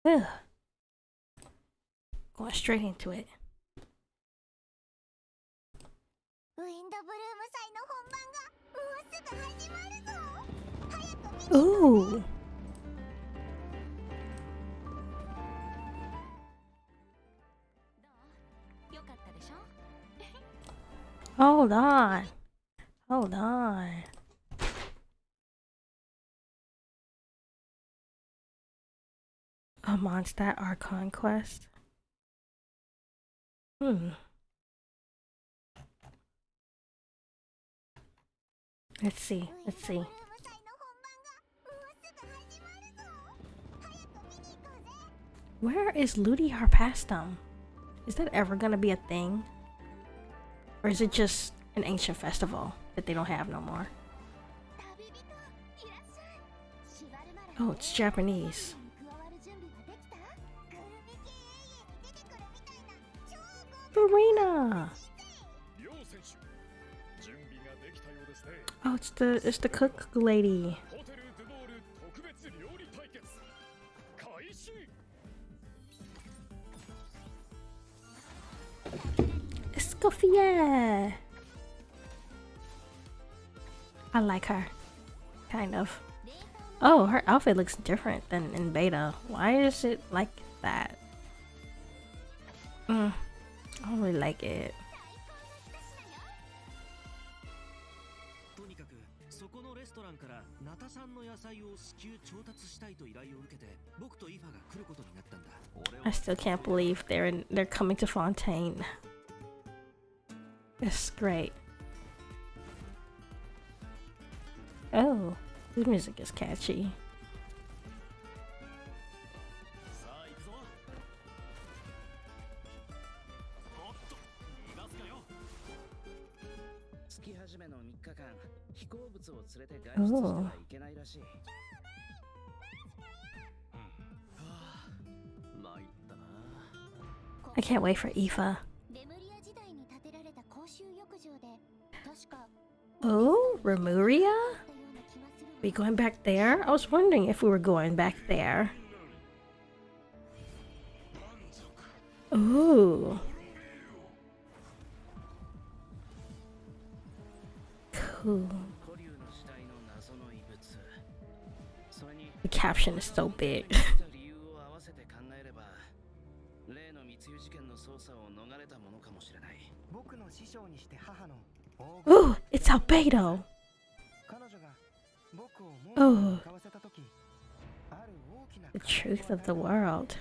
Ugh. Going straight into it. Ooh. Hold on. Hold on. A MONDSTADT Archon quest. Let's see. Let's see. Where is Ludi Harpastum? Is that ever gonna be a thing? Or is it just an ancient festival that they don't have no more? Oh, it's Japanese. Farina! Oh, it's the cook lady. Escoffier! I like her. Kind of. Oh, her outfit looks different than in beta. Why is it like that? I don't really like it. I still can't believe they're coming to Fontaine. It's great. Oh, this music is catchy. Oh. I can't wait for Aoife. Oh, Remuria? We going back there? I was wondering if we were going back there. Ooh. Cool. The caption is so big. Ooh, it's Albedo. Oh, the truth of the world.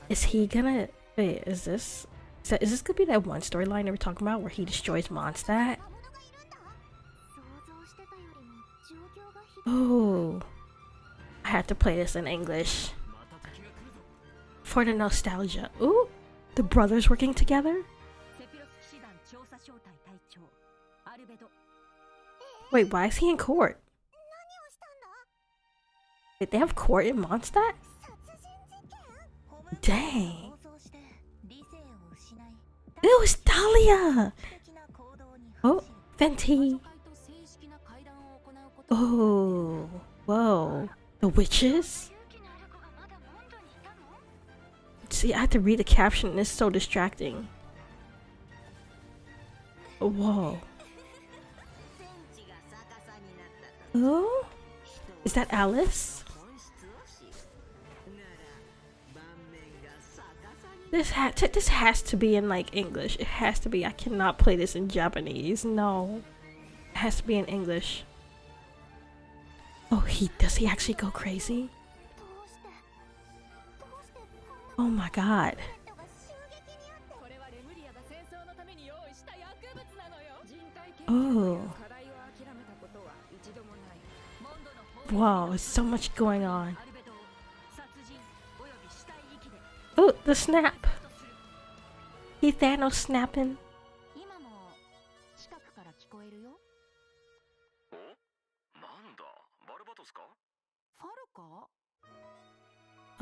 Is he gonna? Wait, is this gonna be that one storyline they were talking about where he destroys MONDSTADT? Oh, I have to play this in English for the nostalgia. Ooh, the brothers working together. Wait, why is he in court? Wait, they have court in MONDSTADT? Dang. It was Dahlia! Oh, Fenty. Oh, whoa. The witches? See, I have to read the caption. It's so distracting. Whoa. Oh? Is that Alice? This has to be in like English. It has to be. I cannot play this in Japanese. No. It has to be in English. Oh, does he actually go crazy? Oh my god. Oh. Wow, there's so much going on. Oh, the snap. He Thanos snapping.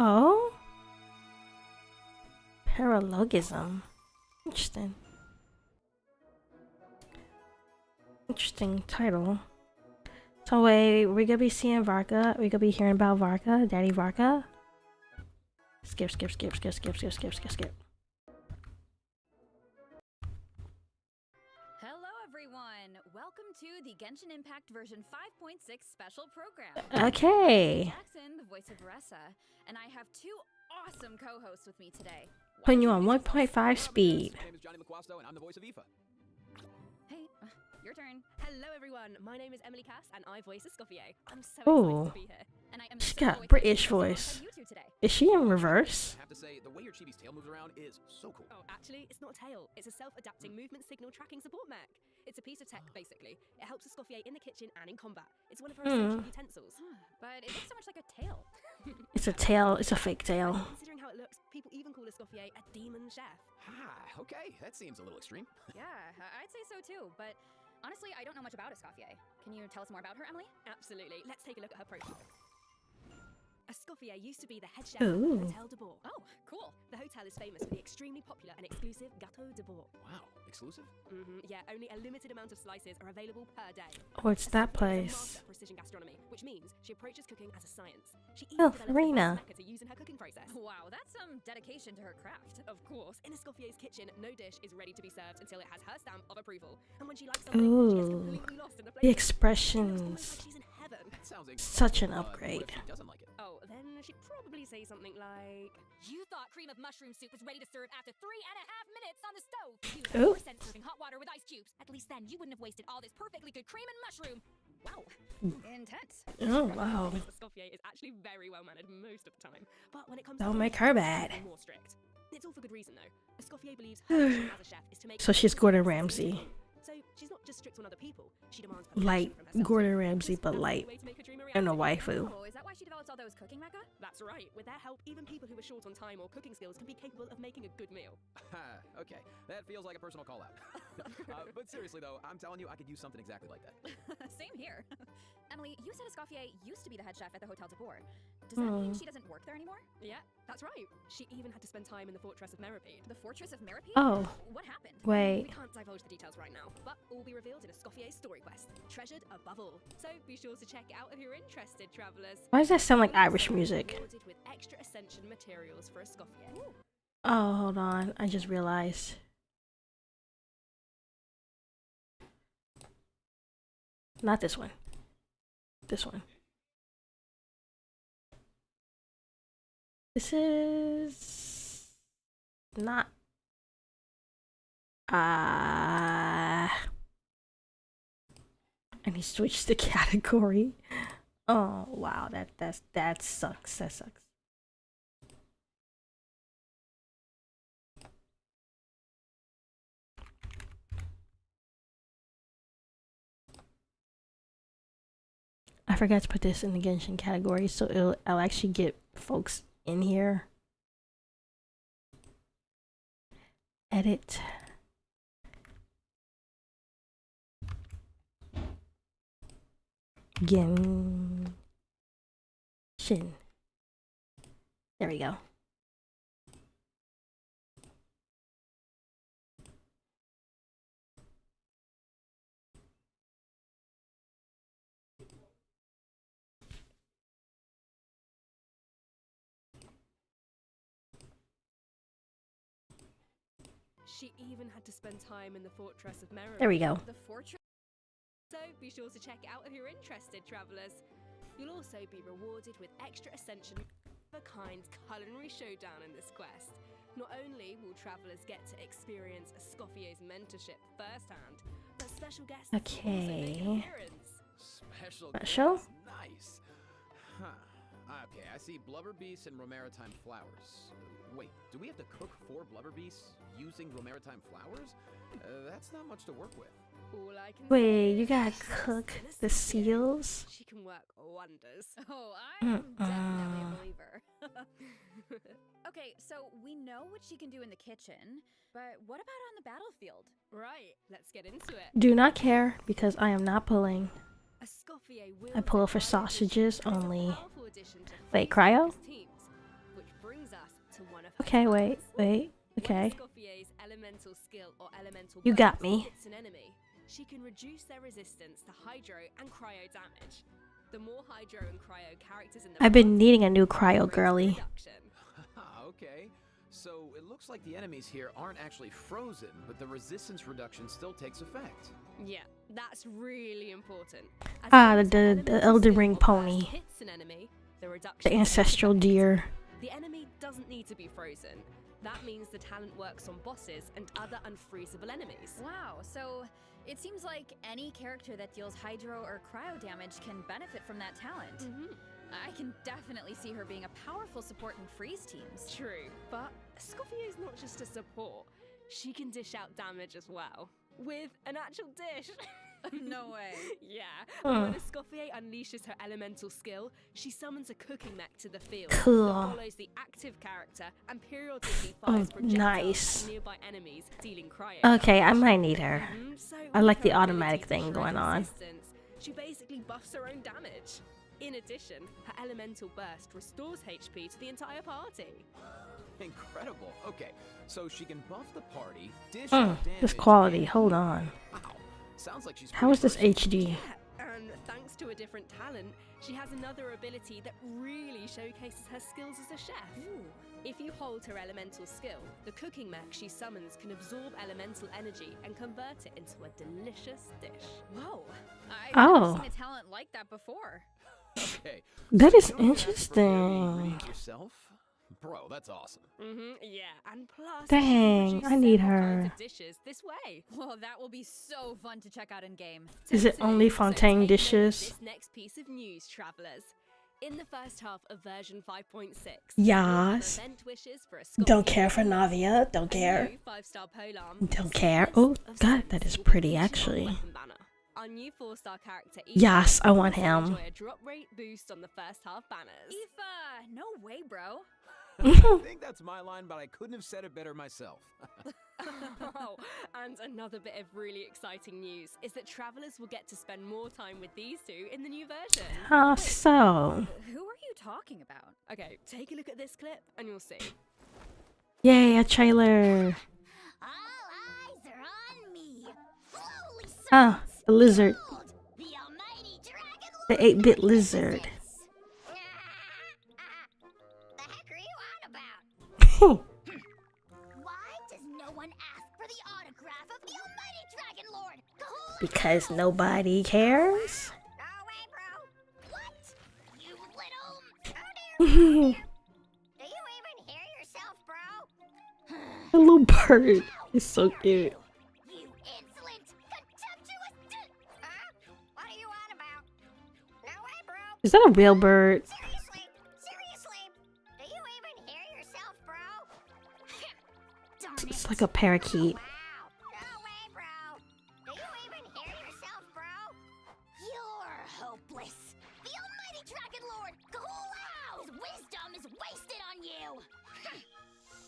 Oh? Paralogism. Interesting. Interesting title. So wait, we're gonna be seeing Varka. We're gonna be hearing about Varka, Daddy Varka. Skip, skip, skip, skip, skip, skip, skip, skip, skip. Hello everyone! Welcome to the Genshin Impact version 5.6 special program. Okay. Jackson, the voice of Ressa, and I have two awesome co-hosts with me today. Putting you on 1.5 speed. My name is Johnny McQuasto, and I'm the voice of Aoife. Hey, your turn. Hello everyone, my name is Emily Cass and I voice Escoffier. I'm so Ooh. excited to be here. And I am She's so got excited British to see voice. you two today. Is she in reverse? I have to say, the way your chibi's tail moves around is so cool. Oh, actually, it's not a tail. It's a self-adapting movement signal tracking support mech. It's a piece of tech, basically. It helps Escoffier in the kitchen and in combat. It's one of her essential utensils. But it looks so much like a tail. It's a tail. It's a fake tail. Considering how it looks, people even call Escoffier a demon chef. Ah, okay, that seems a little extreme. Yeah, I'd say so too, but honestly, I don't know much about Escoffier. Can you tell us more about her, Emily? Absolutely. Let's take a look at her profile. Escoffier used to be the head chef of Ooh. the Hotel de Bourg. Oh, cool. The hotel is famous for the extremely popular and exclusive Gâteau de Bourg. Wow, exclusive? Yeah, only a limited amount of slices are available per day. What's that Escoffier is a place? master at precision gastronomy, which means she approaches cooking as a science. She Oh, even developed Farina. a to use in her cooking process. Wow, that's some dedication to her craft. Of course, in Escoffier's kitchen, no dish is ready to be served until it has her stamp of approval. And when she likes something, she gets Ooh. completely lost in the The flavor. expressions. Like she's in heaven. That sounds Such an What upgrade. if she doesn't like it? Oh, then she'd probably say something like, You thought cream of mushroom soup was ready to serve after 3.5 minutes on the stove. You Ooh. had 4 cents serving hot water with ice cubes. At least then you wouldn't have wasted all this perfectly good cream and mushroom. Wow, intense. Oh wow. Escoffier is actually very well mannered most of the time. But when it comes Don't to make cooking, her bad. she's more strict. It's all for good reason though. Escoffier believes her mission as a chef is to make So she's Gordon Ramsay. So she's not just strict on other people. She demands Light perfection from herself. Gordon Ramsay, That's but the light. way to make her dream a And a reality. waifu. Oh, is that why she developed all those cooking mecha? That's right. With their help, even people who are short on time or cooking skills can be capable of making a good meal. Okay, that feels like a personal call out. But seriously though, I'm telling you, I could use something exactly like that. Same here. Emily, you said Escoffier used to be the head chef at the Hotel de Bourg. Does that mean she doesn't work there anymore? Yeah, that's right. She even had to spend time in the Fortress of Meripede. The Fortress of Meripede? Oh, What happened? wait. We can't divulge the details right now, but all will be revealed in Escoffier's story quest, treasured above all. So be sure to check it out if you're interested, travelers. Why does that sound like You'll also Irish be music? rewarded with extra ascension materials for Escoffier. Oh, hold on. I just realized. Not this one. This one. This is not. I need to switch the category. Oh wow, that sucks. That sucks. I forgot to put this in the Genshin category, so I'll actually get folks in here. Edit. Genshin. There we go. She even had to spend time in the Fortress of Meripede. There we go. The Fortress? So be sure to check it out if you're interested, travelers. You'll also be rewarded with extra ascension of a kind culinary showdown in this quest. Not only will travelers get to experience Escoffier's mentorship firsthand, but special guests will also make an Okay. appearance. Special? Special? guest? Nice. Huh. Okay, I see blubber beasts and romaritime flowers. Wait, do we have to cook 4 blubber beasts using romaritime flowers? That's not much to work with. All I can Wait, say you is gotta trust cook in the Escoffier. seals? She can work wonders. Oh, I'm definitely a believer. Uh, Okay, so we know what she can do in the kitchen, but what about on the battlefield? Right, let's get into it. Do not care because I am not pulling. Escoffier will I pull for provide sausages addition as a only. powerful addition to Wait, Faye's cryo? teams, which brings us to one of her Okay, wait, talents. wait. When Okay. Escoffier's elemental skill or elemental You burst got me. hits an enemy, she can reduce their resistance to hydro and cryo damage. The more hydro and cryo characters in the I've been party, needing a new the cryo greater girly. reduction. Okay. So it looks like the enemies here aren't actually frozen, but the resistance reduction still takes effect. Yeah, that's really important. As Ah, long as the elemental Elden skill Ring or burst pony. hits an enemy, the reduction The takes ancestral effect. deer. The enemy doesn't need to be frozen. That means the talent works on bosses and other unfreezable enemies. Wow, so it seems like any character that deals hydro or cryo damage can benefit from that talent. Mm-hmm. I can definitely see her being a powerful support in freeze teams. True, but Scoffier's not just a support. She can dish out damage as well. With an actual dish. No way. Yeah. Huh. When a Scoffier unleashes her elemental skill, she summons a cooking mech to the field Cool. that follows the active character and periodically Oh, fires projectiles nice. at nearby enemies, dealing cryo Okay, I damage. might need her. So I with like the her automatic ability to thing shred going on. resistance, she basically buffs her own damage. In addition, her elemental burst restores HP to the entire party. Incredible. Okay, so she can buff the party, dish out damage. This quality, and- hold on. Wow. Sounds like she's How is this pretty HD? Yeah, and thanks to a different talent, she has another ability that really showcases her skills as a chef. If you hold her elemental skill, the cooking mech she summons can absorb elemental energy and convert it into a delicious dish. Whoa. I've Oh. never seen a talent like that before. Okay. That so is you don't have to prepare the interesting. ingredients yourself? Bro, that's awesome. Yeah, and plus, Dang, she can I need several kinds her. of dishes this way. Well, that will be so fun to check out in game. Is it only So Fontaine take note of dishes? This next piece of news, travelers. In the first half of version 5.6, YAAAS. event wishes for a Don't Scorpion care for Navia. Don't a care. new 5-star polearm, Don't a care. sequence Oh, of God, sets that is will be pretty, featured on actually. weapon banner. Our new 4-star character, Aoife, Yes, I want will him. enjoy a drop rate boost on the first half banners. Aoife, no way, bro. I think that's my line, but I couldn't have said it better myself. Oh, and another bit of really exciting news is that travelers will get to spend more time with these two in the new version. How so? Who are you talking about? Okay, take a look at this clip and you'll see. Yay, a trailer. All eyes are on me. Holy Ah, the lizard. Sold! The almighty dragon The 8-bit lizard. The heck are you on about? Why does no one ask for the autograph of the almighty dragon lord? Because nobody cares. No way, bro. What? You little... Oh, dear. Do you even hear yourself, bro? The little bird is so cute. You insolent, contemptuous... Huh? What are you on about? No way, bro. Is that a real bird? Seriously? Seriously? Do you even hear yourself, bro? Darn it. It's like a parakeet. Wow. No way, bro. Do you even hear yourself, bro? You're hopeless. The almighty dragon lord, Kahulau's wisdom is wasted on you.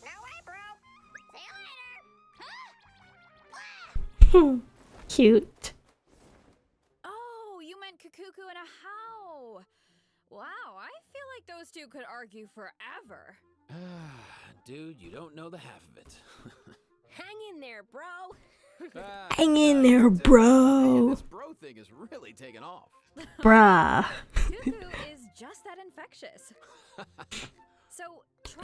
No way, bro. See you later. Huh? Cute. Oh, you meant Kakuku and a How. Wow, I feel like those two could argue forever. Dude, you don't know the half of it. Hang in there, bro. Hang in there, Man, bro. this bro thing is really taking off. Bruh. Kakuku is just that infectious. So,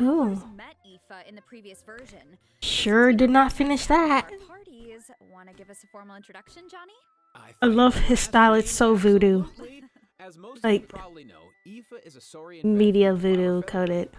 Ooh. travelers met Aoife in the previous version. Sure did not finish that. Our parties. Want to give us a formal introduction, Johnny? I love his style, it's so voodoo. Absolutely. As most Like, of you probably know, Aoife is a Saurian Media veteran voodoo flower feather. coded.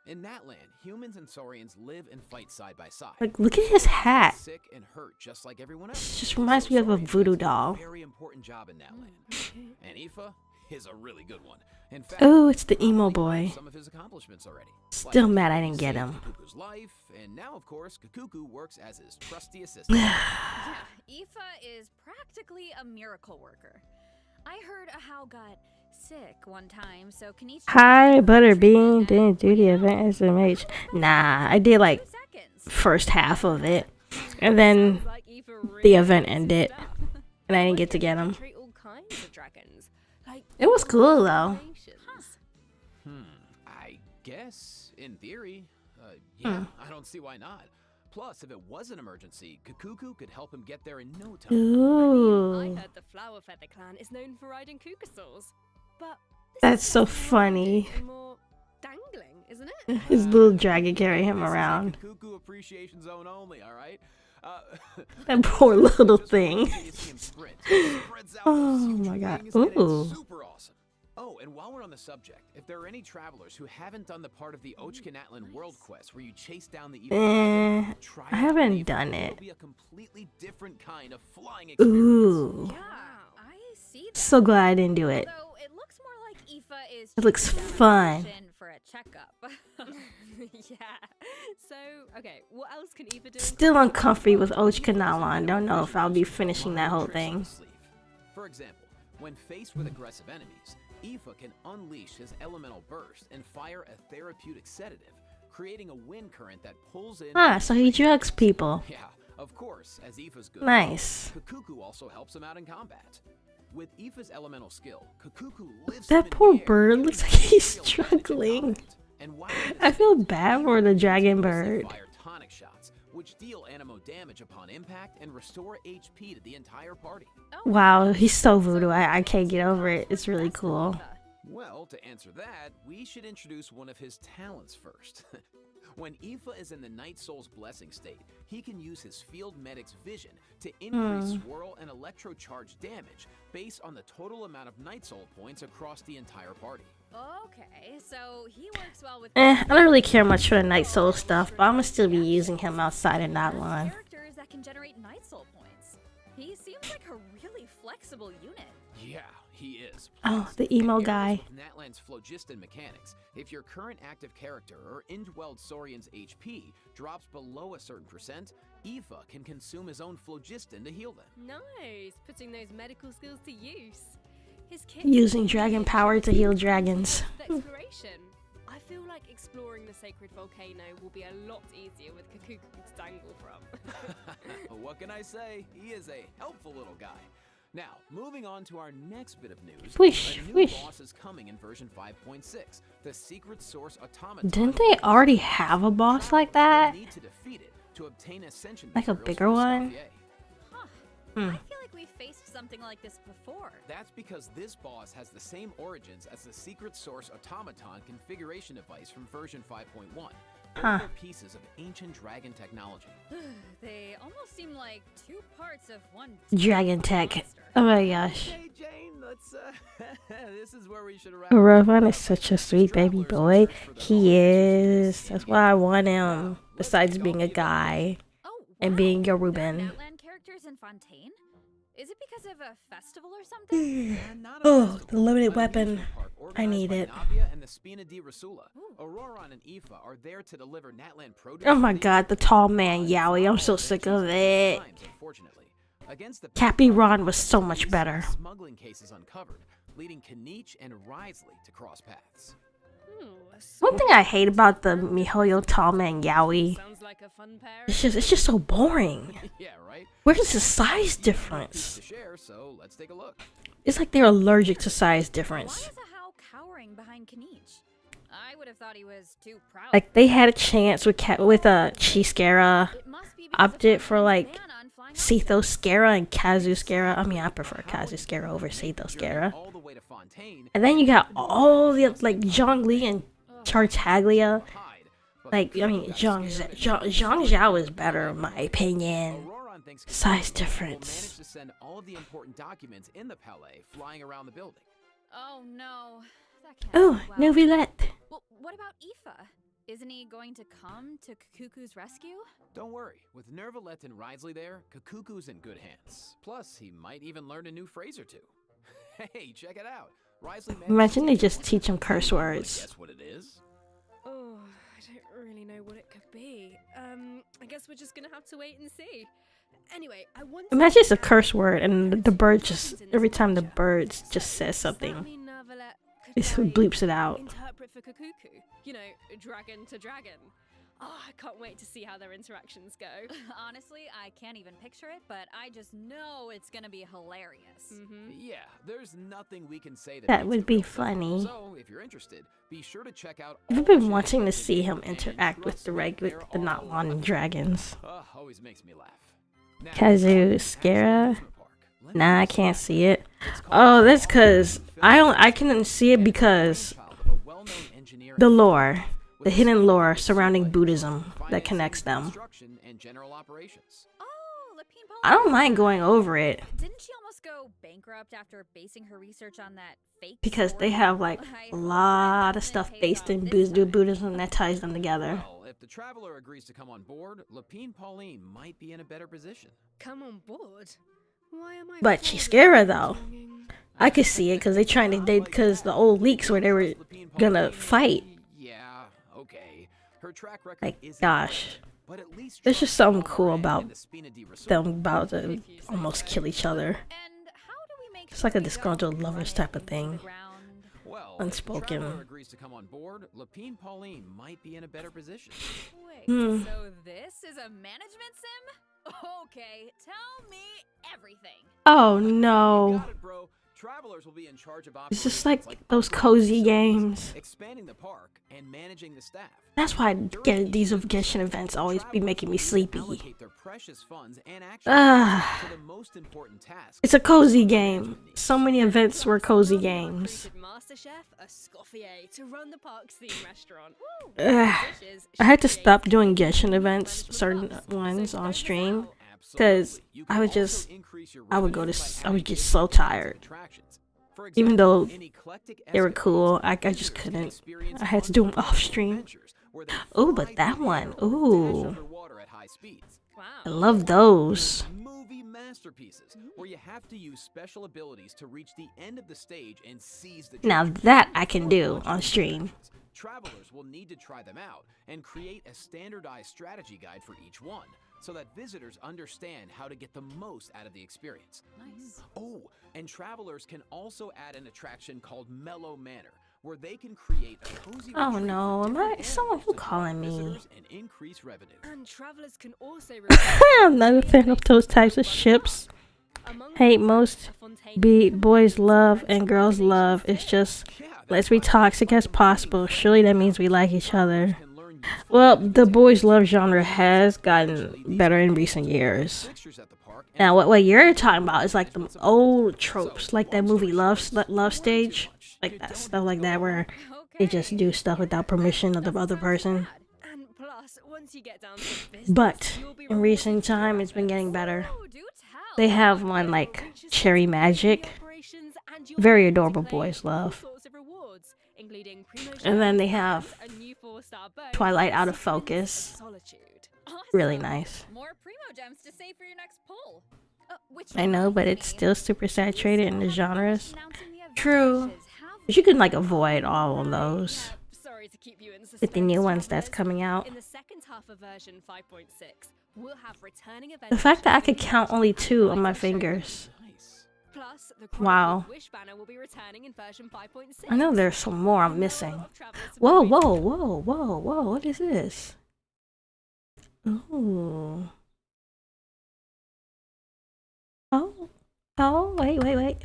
In that land, humans and Saurians live and fight side by side. Like, look at his hat. Sick and hurt just like everyone else. It just reminds me of a Saurian voodoo kids have doll. Very important job in that land. And Aoife is a really good one. In fact, Oh, it's the you emo probably heard boy. Some of his accomplishments already. Still Like, mad I didn't he get saved him. Kakuku's life, and now of course Kakuku works as his trusty assistant. Yeah, Aoife is practically a miracle worker. I heard a How got sick one time, so can each Hi, Butterbean. Didn't do the event SMH. Nah, I did like 2 seconds. first half of it. And then Sounds like Aoife really the event knows his ended. stuff. And I didn't Why get to can't get they him. treat all kinds of dragons? Like, It was cool though. creations? I guess, in theory, yeah, I don't see why not. Plus, if it was an emergency, Kakuku could help him get there in no time. I Ooh. heard the Flower Feather clan is known for riding kukasaurs. But this That's is so definitely more funny. riding and more dangling, isn't it? His little dragon carry him This is a around. Kakuku appreciation zone only, all right? That poor little thing. Just wait till you see him sprint. He spreads out Oh those huge my God. wings, and it's Ooh. super awesome. Oh, and while we're on the subject, if there are any travelers who haven't done the part of the Ochkanatlan World Quest where you chase down the evil dragon, try I it. haven't Even done though it. It'll be a completely different kind of flying experience. Ooh. Yeah, I see that. So glad I didn't do it. Although it looks more like Aoife is It looks chasing down a fun. Genshin for a checkup. Yeah. So, okay, what else can Aoife do? Still uncomfy with Ochkanatlan. Don't know if I'll be finishing that whole Tricks up thing. his sleeve. For example, when faced with aggressive enemies, Aoife can unleash his elemental burst and fire a therapeutic sedative, creating a wind current that pulls in. Ah, so he drugs people. Yeah, of course, as Aoife's good. Nice. Kakuku also helps him out in combat. With Aoife's elemental skill, Kakuku lifts That him in poor the air, bird giving looks him like he's real damage in struggling. combat. And while he I is feel hit, bad for the Aoife dragon can bird. fire tonic shots, which deal anemo damage upon impact and restore HP to the entire party. Oh, Wow, he's so voodoo. I can't get over it. It's really that's cool. Aoife. Well, to answer that, we should introduce one of his talents first. When Aoife is in the Night Soul's blessing state, he can use his Field Medic's vision to increase swirl and electrocharge damage based on the total amount of Night Soul points across the entire party. Okay, so he works well with. I don't really care much for the Night Soul stuff, but I'm gonna still be using him outside of that one. Characters that can generate Night Soul points. He seems like a really flexible unit. Yeah, he is. Oh, Plus, the emo in areas guy. with Natlan's phlogiston mechanics, if your current active character or indwelled Saurian's HP drops below a certain percent, Aoife can consume his own phlogiston to heal them. Nice, putting those medical skills to use. His kit Using dragon power to heal dragons. Exploration. I feel like exploring the sacred volcano will be a lot easier with Kakuku to dangle from. What can I say? He is a helpful little guy. Now, moving on to our next bit of news. Wish, a new wish. boss is coming in version 5.6, the Secret Source Automaton. Didn't they already have a boss like that? Need to defeat it to obtain ascension Like a materials bigger from the one? Scavier. Huh. Hmm. I feel like we faced something like this before. That's because this boss has the same origins as the Secret Source Automaton configuration device from version 5.1. Both Huh. are pieces of ancient dragon technology. They almost seem like two parts of one Dragon tech. monster. Oh my gosh. Hey Jane, let's this is where we should wrap. Rovan is such a sweet baby boy. He is. That's why I want him. Besides being a guy Oh, and wow. being a There are Reuben. Outland characters in Fontaine? Is it because of a festival or something? Oh, the limited weapon. I need it. And the Spina di Rasula. Auroron and Aoife are there to deliver Natlan produce. Oh my god, the tall man Yowie. I'm so sick of it. Unfortunately. Against the Cappy Ron was so much better. Smuggling cases uncovered, leading Kanich and Risley to cross paths. One thing I hate about the MiHoYo tall man Yowie, Sounds like a fun pair. it's just so boring. Yeah, right? Where's the size To difference? share, so let's take a look. It's like they're allergic to size Why difference. is a How cowering behind Kanich? I would have thought he was too proud. Like they had a chance with Chiscara, It must be because of opted for Fontaine's like ban on flying Sethoscara and Kazuskara. I mean, I prefer Kazuskara over Journey Sethoscara. all the way to Fontaine. And then you got all the like Zhongli and Tartaglia. Hide, but Like I mean, Zhang Zhao is better in my opinion. Auroron thinks Size Kanich difference. will manage to send all of the important documents in the Palais flying around the building. Oh no. That can't Oh, go well. Novelette. Well, what about Aoife? Isn't he going to come to Kakuku's rescue? Don't worry, with Nervalette and Risley there, Kakuku's in good hands. Plus, he might even learn a new phrase or two. Hey, check it out. Risley managed to Imagine they teach just him teach him curse Wanna words. Guess what it is? Oh, I don't really know what it could be. I guess we're just gonna have to wait and see. Anyway, I want to Imagine it's a curse word and the bird just every time the bird just says something, it bleeps it out. Interpret for Kakuku. You know, dragon to dragon. Oh, I can't wait to see how their interactions go. Honestly, I can't even picture it, but I just know it's gonna be hilarious. Yeah, there's nothing we can say That beats would the be real thing. funny. So, if you're interested, be sure to check out I've all been the wanting to shenanigans see him and interact with trust the me, they're not all one dragons. always makes me laugh. Now, Kazu, actual Skara. amusement park. Let me Nah, I guess. can't see it. It's called Oh, that's Surcen cause Film I can see it because brainchild of a well-known engineer the and lore, with the a hidden span lore of surrounding like Buddhism that financing, connects them. construction, and general operations. Oh, Lapine I don't mind going over it Didn't she almost go bankrupt after basing her research on that fake because they story? have like I a hope lot that of stuff doesn't based pay in off this time. Buddhism that ties them together. Well, if the traveler agrees to come on board, Lapine Pauline might be in a better position. Come on board. Why am I But she's bothered scary with though. belonging? I could see it because they trying to because the old leaks where they were gonna fight. Yeah, okay. Her track record Like isn't gosh, great, but at least there's just something cool Trump about and the Spina di Rosula. them about to almost kill each other. And how do we make It's like a sure we disgruntled don't lovers run type of it into the thing. ground? Well, Unspoken. if the traveler agrees to come on board, Lapine Pauline might be in a better position. Wait, Hmm. so this is a management sim? Okay, tell me everything. Oh You no. got it, bro. Travelers will be in charge of It's just operations like those upgrading cozy facilities, games. expanding the park, and managing the staff. That's why these Genshin events always be making me sleepy. Allocate their precious funds and actions Ah, to the most important tasks. it's a cozy game. So many events were cozy games. Recruited Master Chef Escoffier to run the park's theme restaurant. Ugh. Dishes I had to should stop create doing friends Genshin with events, friends certain with us, so ones don't on miss stream, out. because You I can would also just, increase your I would go revenue to, by I would adding get different so kinds of tired. attractions. For Even example, though in eclectic they were escapades, cool, I just visitors can couldn't. experience I had to do them unforgettable off stream. adventures where they Oh, fly but that through the one, air or dash ooh, underwater at high speeds. Wow. I love those. Movie masterpieces where you have to use special abilities to reach the end of the stage and seize the Now treasure. that I can For do watching on stream. attractions, travelers will need to try them out and create a standardized strategy guide for each one so that visitors understand how to get the most out of the experience. Nice. Oh, and travelers can also add an attraction called Mellow Manor, where they can create a cozy Oh retreat no, for am different I? Someone animals who to draw calling me? visitors and increase revenue. And travelers can also I'm not a fan of those types of ships. Hate most boys love and girls love. It's just let's be toxic as possible. Surely that means we like each other. Well, the boys love genre has gotten better in recent years. Now, what you're talking about is like the old tropes, like that movie Love Stage, like that stuff like that, where they just do stuff without permission of the other person. And plus, once you get down to business, But you'll be in recent rewarded time, with it's been getting better. Oh, do tell. They have one like Reaches Cherry into Magic, operations, and you'll very be able to adorable claim boys all love. sorts of rewards, including promotions, And then they have a new 4-star boat, Twilight Out of sequence Focus. solitude. Awesome. Really nice. More primo gems to save for your next pull. Which I know, but it's reminds me, still super saturated in the genres. announcing the event True. wishes. Have But you can like avoid all of those Sorry to keep you in with the new suspense, ones that's travelers. coming out. In the second half of version 5.6, we'll have returning events. The fact that I could featuring count only and 2 on my lighting shows. fingers. Nice. Plus, the Wow. Chronicles Wish banner will be returning in version 5.6. I know there's some more I'm I know a missing. lot of travelers have Whoa, been whoa, whoa, whoa, whoa, what is this? Ooh. Oh, wait.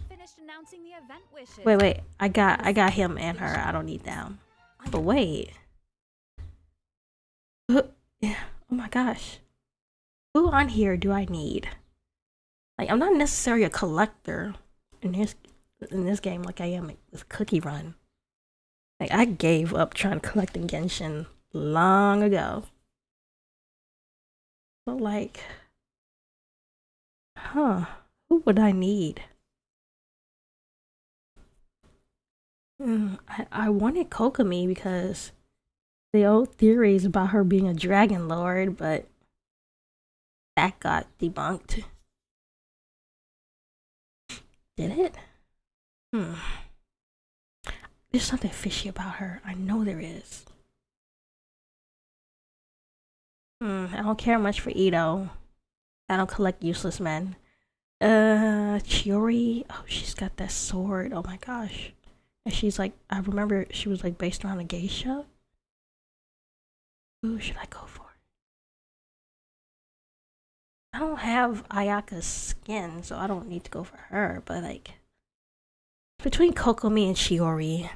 finished announcing the event wishes. Wait, I got him and her. I don't need them. But wait. Yeah. Oh my gosh. Who on here do I need? Like, I'm not necessarily a collector in this game like I am with Cookie Run. Like, I gave up trying to collect in Genshin long ago. So like, who would I need? I wanted Kokomi because the old theories about her being a dragon lord, but that got debunked. Did it? There's something fishy about her. I know there is. I don't care much for Ito. I don't collect useless men. Chiori. Oh, she's got that sword. Oh my gosh. And she's like, I remember she was like based around a geisha. Who should I go for? I don't have Ayaka's skin, so I don't need to go for her, but like between Kokomi and Shiori.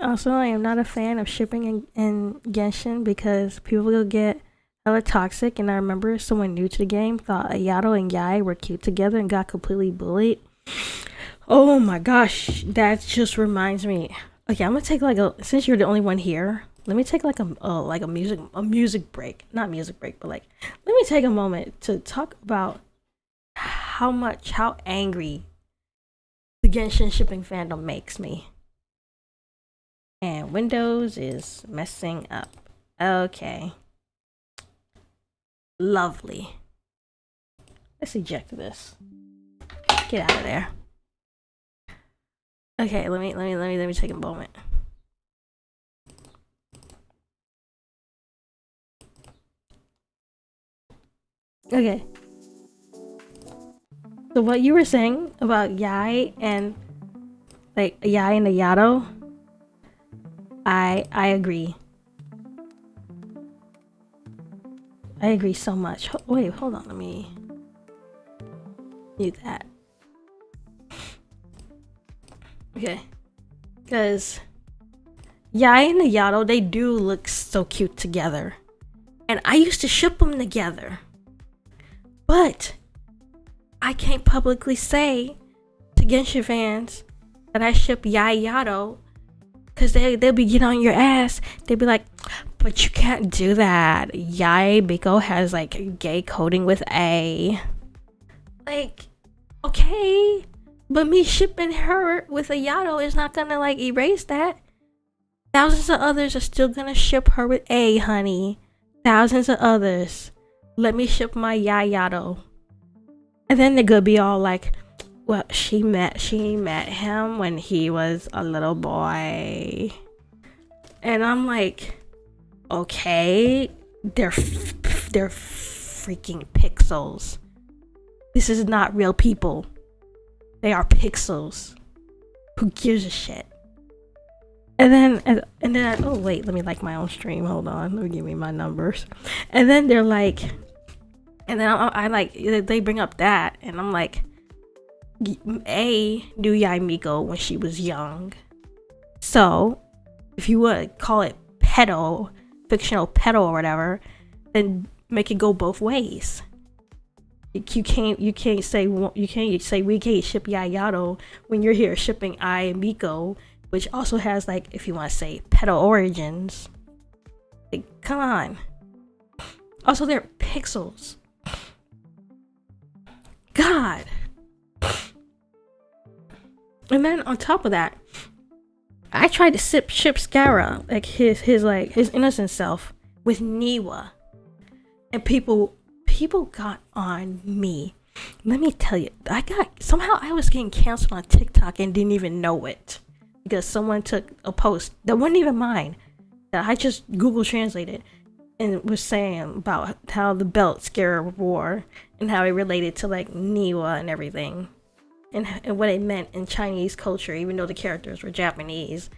Also, I am not a fan of shipping in Genshin because people will get hella toxic, and I remember someone new to the game thought Ayato and Yai were cute together and got completely bullied. Oh my gosh, that just reminds me. Okay, I'm gonna take like since you're the only one here, let me take like a music break. Not music break, but like let me take a moment to talk about how angry the Genshin shipping fandom makes me. And Windows is messing up. Okay. Lovely. Let's eject this. Get out of there. Okay, let me take a moment. Okay. So what you were saying about Yai and Ayato, I agree. I agree so much. Wait, hold on. Let me mute that. Okay. Because Yai and Ayato, they do look so cute together. And I used to ship them together. But I can't publicly say to Genshin fans that I ship Yai Ayato, because they'll be getting on your ass. They'll be like, but you can't do that. Yai Biko has like gay coding with A. Like, okay. But me shipping her with Ayato is not gonna like erase that. Thousands of others are still gonna ship her with A, honey. Thousands of others. Let me ship my Ayato. And then they're gonna be all like, well, she met him when he was a little boy. And I'm like, okay, they're freaking pixels. This is not real people. They are pixels. Who gives a shit? And then oh wait, let me like my own stream. Hold on, let me give me my numbers. And then they're like, and then I like they bring up that, and I'm like, A knew Yai Miko when she was young. So if you would call it pedo, fictional pedo or whatever, then make it go both ways. You can't say we can't ship Yayato when you're here shipping Ai Miko, which also has like, if you want to say pedo origins. Like, come on. Also, they're pixels. God. And then on top of that, I tried to ship Scara, like his innocent self, with Niwa, and people got on me. Let me tell you, I was getting canceled on TikTok and didn't even know it, because someone took a post that wasn't even mine, that I just Google translated, and was saying about how the belt Scara wore and how it related to like Niwa and everything. And what it meant in Chinese culture, even though the characters were Japanese.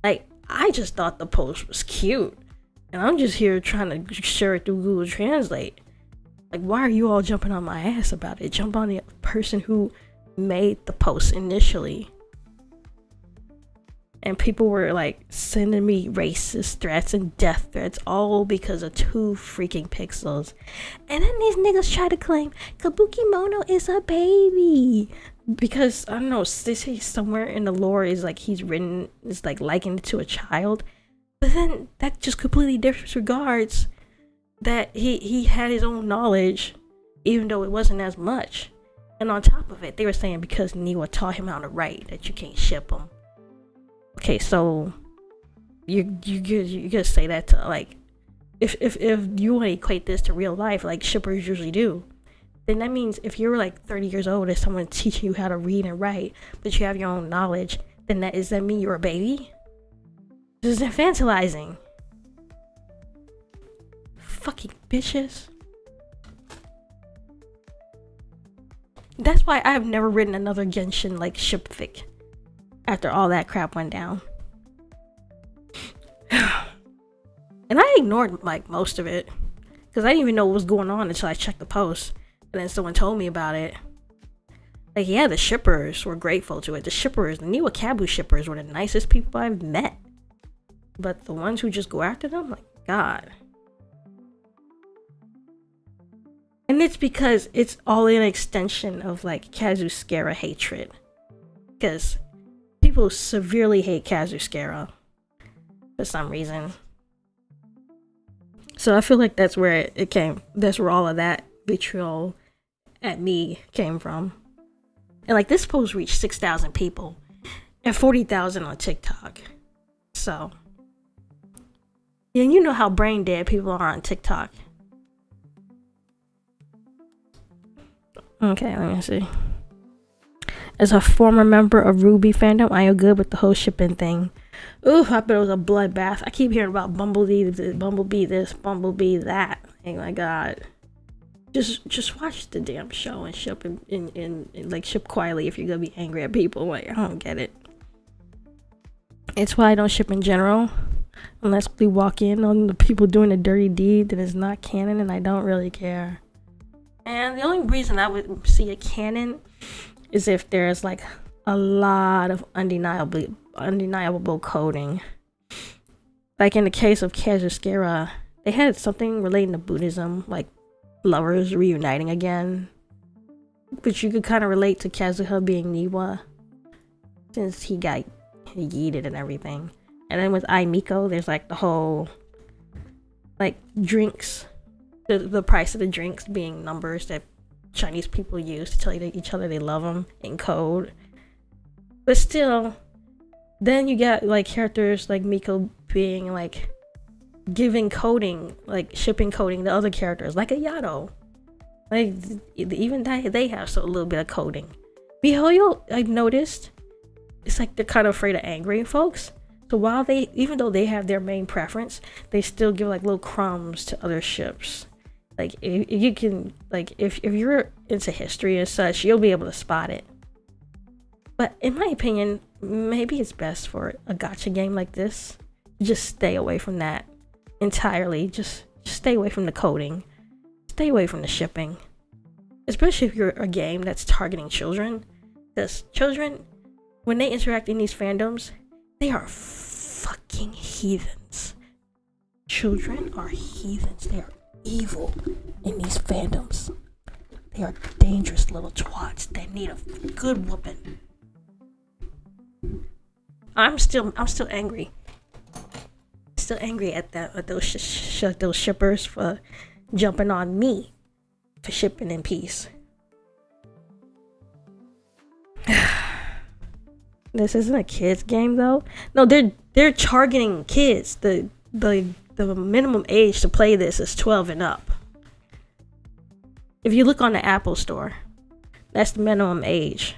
Like, I just thought the post was cute, and I'm just here trying to share it through Google Translate. Like, why are you all jumping on my ass about it? Jump on the person who made the post initially. And people were like sending me racist threats and death threats, all because of 2 freaking pixels. And then these niggas try to claim Kabuki Mono is a baby, because I don't know, somewhere in the lore is like he's like likened to a child. But then that just completely disregards that he had his own knowledge, even though it wasn't as much. And on top of it, they were saying because Niwa taught him how to write, that you can't ship him. Okay, so you gonna say that to like, if you want to equate this to real life, like shippers usually do, then that means if you're like 30 years old and someone teaching you how to read and write, but you have your own knowledge, then does that mean you're a baby? This is infantilizing. Fucking bitches. That's why I have never written another Genshin like shipfic after all that crap went down. And I ignored like most of it because I didn't even know what was going on until I checked the post, and then someone told me about it. Like, yeah, the shippers were grateful to it. The shippers, the new Akabu shippers, were the nicest people I've met. But the ones who just go after them, like, God. And it's because it's all an extension of like Kazuskera hatred. Because people severely hate Kazuskera for some reason. So I feel like that's where it came. That's where all of that vitriol at me came from. And like this post reached 6,000 people and 40,000 on TikTok. So, yeah, you know how brain dead people are on TikTok. Okay, let me see. As a former member of Ruby fandom, I am good with the whole shipping thing. Ooh, I bet it was a bloodbath. I keep hearing about Bumblebee this, Bumblebee that. Oh my God. Just watch the damn show and ship in like ship quietly if you're gonna be angry at people. Like, I don't get it. It's why I don't ship in general. Unless we walk in on the people doing a dirty deed that is not canon, and I don't really care. And the only reason I would see a canon is if there's like a lot of undeniable coding. Like in the case of Kazuskera, they had something relating to Buddhism, like lovers reuniting again, which you could kind of relate to Kazuha being Niwa, since he got yeeted and everything. And then with Ai Miko, there's like the whole like drinks, the price of the drinks being numbers that Chinese people use to tell each other they love them in code. But still, then you got like characters like Miko being like giving coding, like shipping coding to other characters, like a Yato. Like even they have a little bit of coding. MiHoYo, I've noticed, it's like they're kind of afraid of angry folks. So while even though they have their main preference, they still give like little crumbs to other ships. Like if you can, like if you're into history and such, you'll be able to spot it. But in my opinion, maybe it's best for a gacha game like this, just stay away from that entirely. Just stay away from the coding. Stay away from the shipping. Especially if you're a game that's targeting children. Because children, when they interact in these fandoms, they are fucking heathens. Children are heathens. They are evil in these fandoms. They are dangerous little twats that need a good whooping. I'm still angry. Still angry at those shippers for jumping on me for shipping in peace. This isn't a kids game though. No, they're targeting kids. The minimum age to play this is 12 and up. If you look on the Apple Store, that's the minimum age.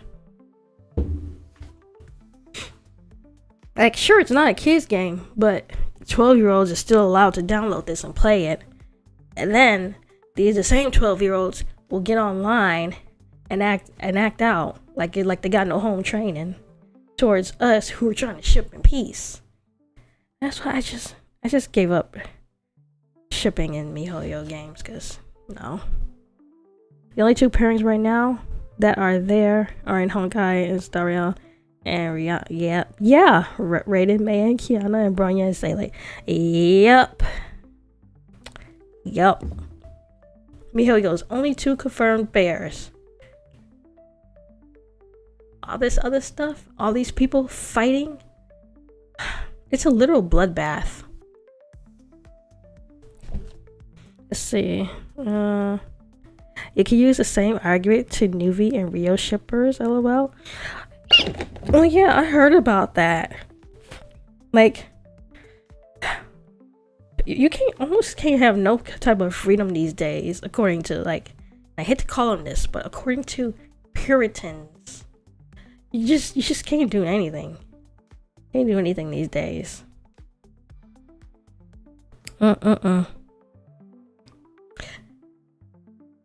Like, sure, it's not a kids game, but 12-year-olds are still allowed to download this and play it. And then the same 12-year-olds will get online and act out like they got no home training towards us who are trying to ship in peace. That's why I just gave up shipping in MiHoYo games, because no. The only two pairings right now that are there are in Honkai and Stariel. And Raiden, Mei, and Kiana, and Bronya and Seele. Yep. MiHoYo's only two confirmed bears. All this other stuff, all these people fighting, it's a literal bloodbath. Let's see. You can use the same argument to Nuvi and Rio shippers, lol. Oh yeah, I heard about that. Like, you can't have no type of freedom these days, according to, like, I hate to call them this, but according to Puritans, you just can't do anything. Can't do anything these days.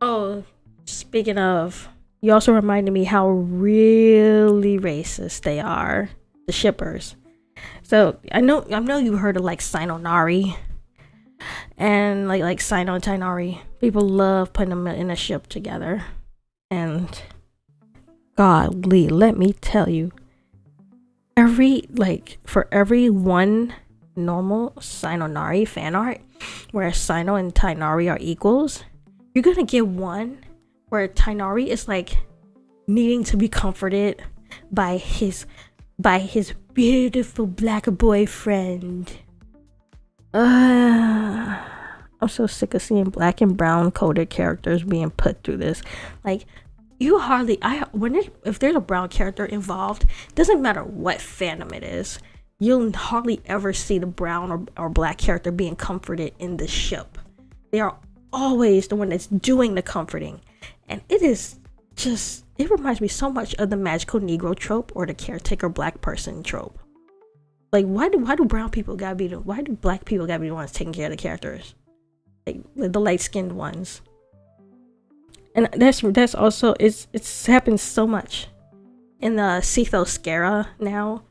Oh, speaking of, you also reminded me how really racist they are, the shippers. So I know you heard of like Sinonari and like Sino and Tainari. People love putting them in a ship together. And godly, let me tell you, for every one normal Sinonari fan art where Sino and Tainari are equals, you're gonna get one where Tainari is like needing to be comforted by his beautiful black boyfriend. I'm so sick of seeing black and brown coded characters being put through this. Like, you hardly if there's a brown character involved, doesn't matter what fandom it is, you'll hardly ever see the brown or black character being comforted in the ship. They are always the one that's doing the comforting, and it reminds me so much of the magical Negro trope or the caretaker black person trope. Like, why do brown people gotta be why do black people gotta be the ones taking care of the characters, like the light skinned ones? And that's also it's happened so much in the Sethoscara now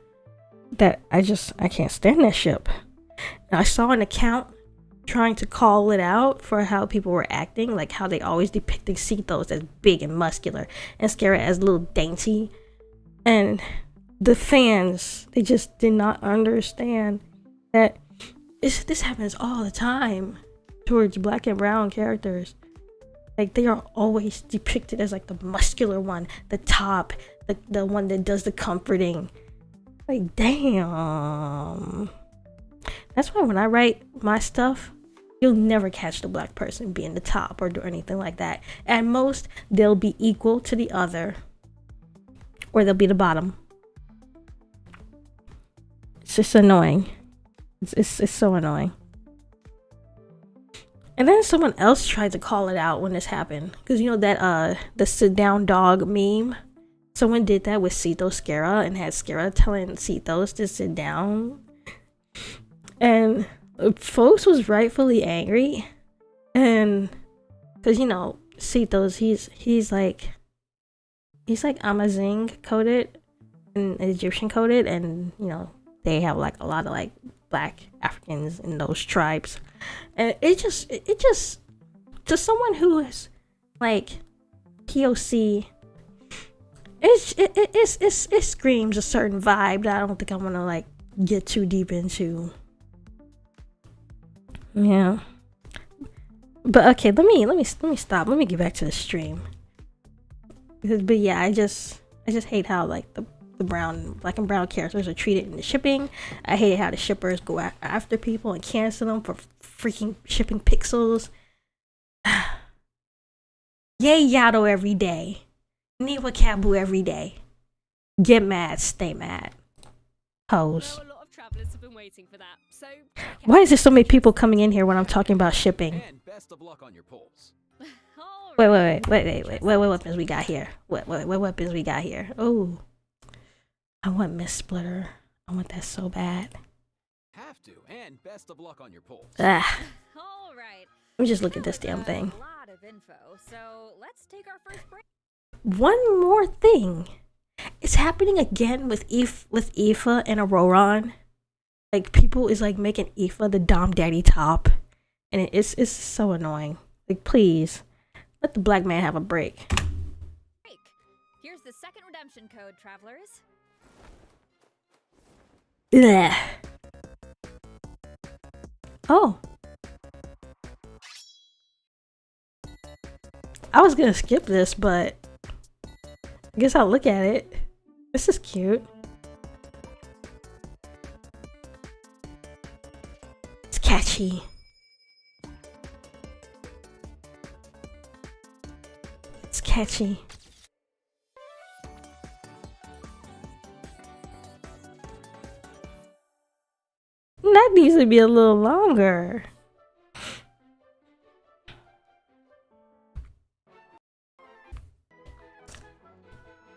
that I can't stand that ship. And I saw an account trying to call it out for how people were acting, like how they always depicting Sethos as big and muscular and Scara as little dainty. And the fans, they just did not understand that this happens all the time towards black and brown characters. Like, they are always depicted as like the muscular one, the top, the one that does the comforting. Like, damn. That's why when I write my stuff, you'll never catch the black person being the top or do anything like that. At most, they'll be equal to the other, or they'll be the bottom. It's just annoying. It's so annoying. And then someone else tried to call it out when this happened, because you know that the sit down dog meme. Someone did that with Sethoscara and had Scara telling Sethos to sit down, and folks was rightfully angry. And because you know Sethos, he's like Amazigh coded and Egyptian coded, and you know they have like a lot of like black Africans in those tribes. And it just to someone who is like POC, it screams a certain vibe that I don't think I want to like get too deep into. Yeah, but okay, let me stop. Let me get back to the stream. But yeah, I just hate how like the black and brown characters are treated in the shipping. I hate how the shippers go after people and cancel them for freaking shipping pixels. Yay Yato every day. Niwa Kabu every day. Get mad, stay mad. Hoes. I know a lot of travelers have been waiting for that, so Why is there so many people coming in here when I'm talking about shipping? And best of luck on your polls. Wait, what weapons we got here? What weapons we got here? Oh, I want Miss Splitter. I want that so bad. Have to, and best of luck on your polls. Ah, All right. let me just look at this damn thing. A lot of info, so let's take our first break. One more thing. It's happening again with Aoife and Auroron. Like, people is like making Aoife the Dom Daddy top. And it's so annoying. Like, please, let the black man have a break. Here's the second redemption code, travelers. Blech. Oh. I was gonna skip this, but I guess I'll look at it. This is cute. It's catchy. It's catchy. That needs to be a little longer.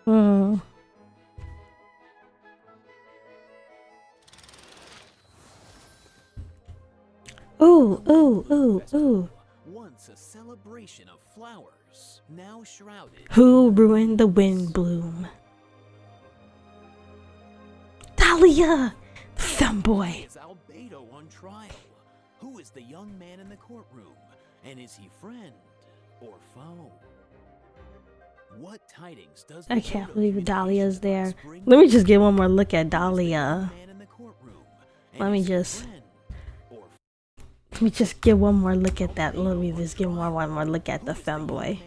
Ooh. One once a celebration of flowers, now shrouded. Who ruined the wind bloom? Dahlia! Femboy! Is Albedo on trial? Who is the young man in the courtroom? And is he friend or foe? What tidings does I can't believe Dahlia's there. Let me just get one more look at Dahlia. Let me just get one more look at that. Let me just get one more look at the femboy.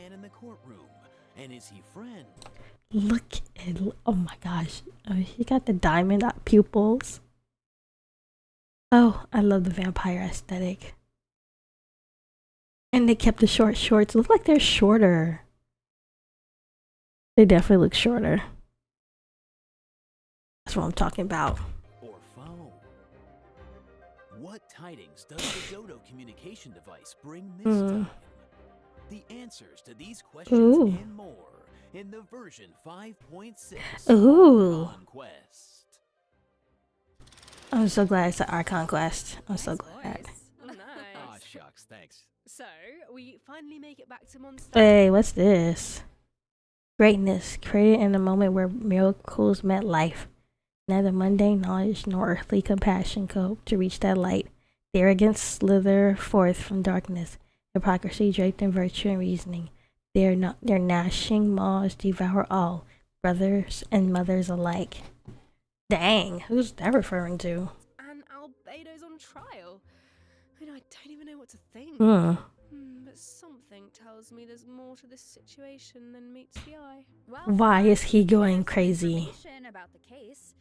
Look at, oh my gosh. Oh, he got the diamond pupils. Oh, I love the vampire aesthetic. And they kept the short shorts. Look like they're shorter. They definitely look shorter. That's what I'm talking about. Or foe. What tidings does the Dodo communication device bring this time? The answers to these questions and more in the version 5.6 Archon Quest. I'm so glad it's an Archon Quest. I'm so glad. Oh, nice. Aw, shucks, thanks. So, we finally make it back to MONDSTADT. Hey, what's this? Greatness, created in a moment where miracles met life. Neither mundane knowledge nor earthly compassion cope to reach that light. The arrogance slither forth from darkness. Hypocrisy draped in virtue and reasoning. Their gnashing maws devour all, brothers and mothers alike. Dang, who's that referring to? And Albedo's on trial. And I don't even know what to think. But something tells me there's more to this situation than meets the eye. Well, Why is he going there's some crazy? information about the case.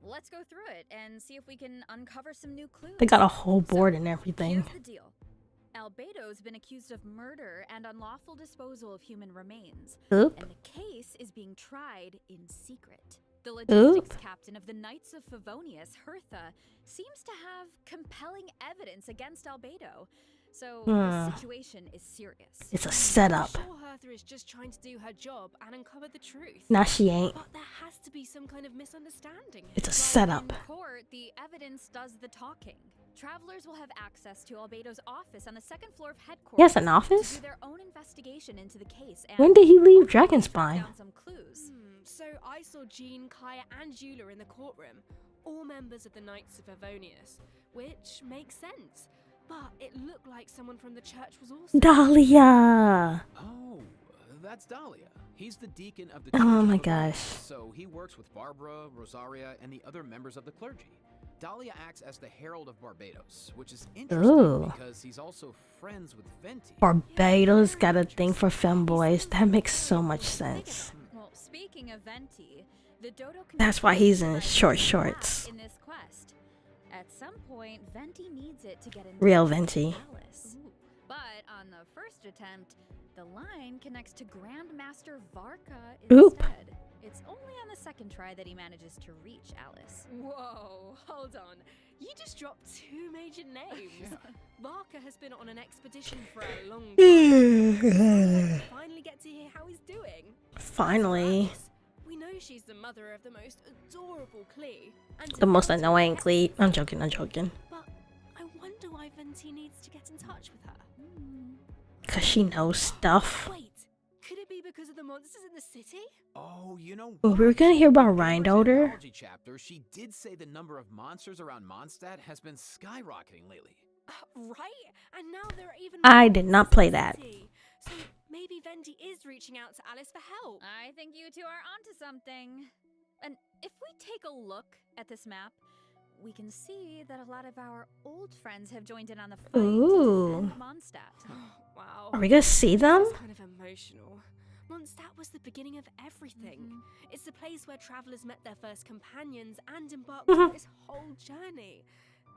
Let's go through it and see if we can uncover some new clues. They got a whole board and everything. Here's the deal. Albedo's been accused of murder and unlawful disposal of human remains. Oop. And the case is being tried in secret. The logistics captain of the Knights of Favonius, Hertha, seems to have compelling evidence against Albedo. So the situation is serious. It's a setup. I'm sure Hertha is just trying to do her job and uncover the truth. Nah, she ain't. But there has to be some kind of misunderstanding. It's a In setup. court, the evidence does the talking. Travelers will have access to Albedo's office on the second floor of headquarters. He has an to office? do their own investigation into the case. And When did he leave track Dragonspine? down some clues. So I saw Jean, Kaya, and Eula in the courtroom, all members of the Knights of Favonius, which makes sense. But it looked like someone from the church was also. Dahlia! Oh, that's Dahlia. He's the deacon of the Oh Church of my Favonius, gosh. So he works with Barbara, Rosaria, and the other members of the clergy. Dahlia acts as the Herald of Barbados, which is interesting because he's also friends with Venti. Barbados got a thing for femboys. That makes so much sense. Well, speaking of Venti, the Dodo That's why he's in community short is shorts. back in this quest. At some point, Venti needs it to get in Real touch with Venti. Alice. But on the first attempt, the line connects to Grandmaster Varka Oop. instead. It's only on the second try that he manages to reach Alice. Whoa, hold on. You just dropped two major names. Barker has been on an expedition for a long time. Finally get to hear how he's doing. Finally. Alice, we know she's the mother of the most adorable Klee. And The most devoted annoying pet. Cleat. I'm joking, I'm joking. But I wonder why Venti needs to get in touch with her. Cause she knows stuff. Wait, could it be because of the monsters in the city? Oh, you know Well, we were what? gonna hear about In the Rheindoder. biology chapter, she did say the number of monsters around MONDSTADT has been skyrocketing lately. Right, and now there are even I more did not monsters in play the that. city. So maybe Venti is reaching out to Alice for help. I think you two are onto something. And if we take a look at this map, we can see that a lot of our old friends have joined in on the fight Ooh. to defend Mondstadt. Wow. Are we gonna see them? It's kind of emotional. Mondstadt was the beginning of everything. It's the place where travelers met their first companions and embarked on this whole journey.